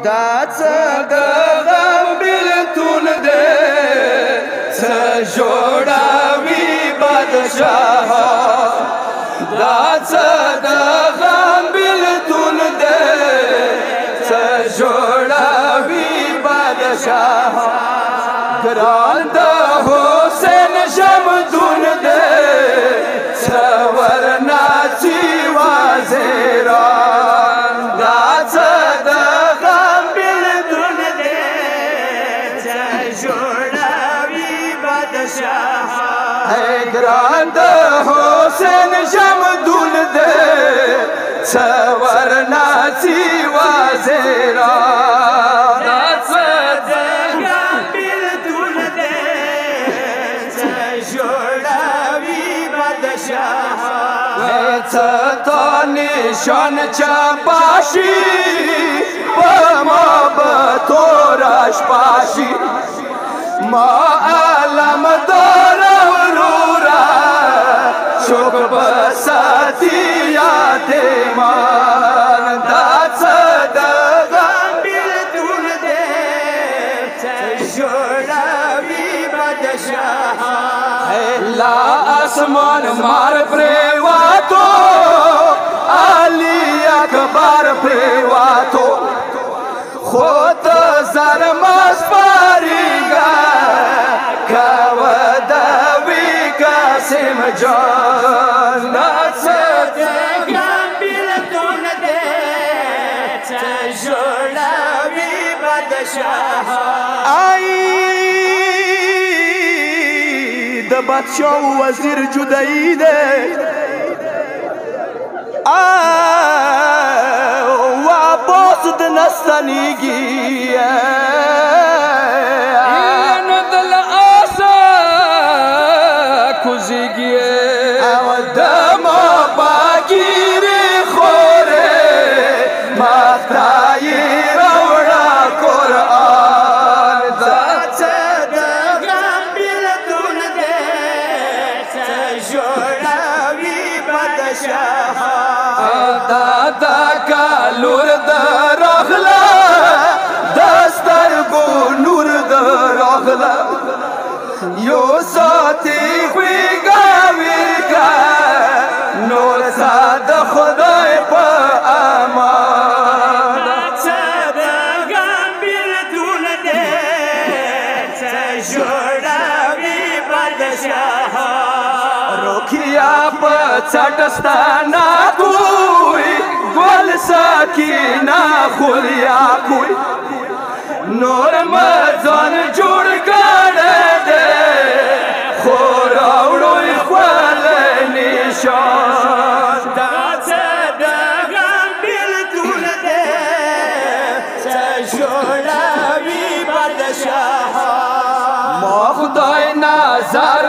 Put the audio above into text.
دا څه د غم بېلتون دی څه جوړوي بادشاه دا څه د غم بېلتون دی څه جوړوي بادشاه ګران د حسین شمدون دی څه ورناڅي وزیران دا څه د غم بېلتون دی څه جوړوي بادشاه ګران د حسین شمدون دی څه ورناڅي وزیران دا څه د غم بېلتون دی څه جوړوي بادشاه څه تا نشان چپاشي په محبتو راشپاشي ما علم دار ورورا شوق بساتی یاد ایمان دا څه د غم بېلتون دی څه جوړوي بادشاه لا اسمان مار پریواتو علی اکبر پریواتو خود زر مسپاریگا کودوی قاسم جان دا څه د غم بېلتون دی څه جوړوي بادشاه د بادشاه وزیر جدایی دی و عباس د نستنیږي نه د له آسه کوزیږي او د ما باګیرې خورې ماته یې راوړه قرآن دا څه د غم بېلتون دی څه جوړوي بادشاه دا کالور د راغله د سترګو نور د راغله یو ساتي خویږاویږه نور سا د خدای په امان دا څه د غم بېلتون دی څه جوړوي بادشاه روکیا په څټستانه کوی گل سکینه خوریا کوی نور مزان جوړ کړی دی خو راوړی خولی نشان دا څه د غم بېلتون دی څه جوړوي بادشاه ما خدای نظر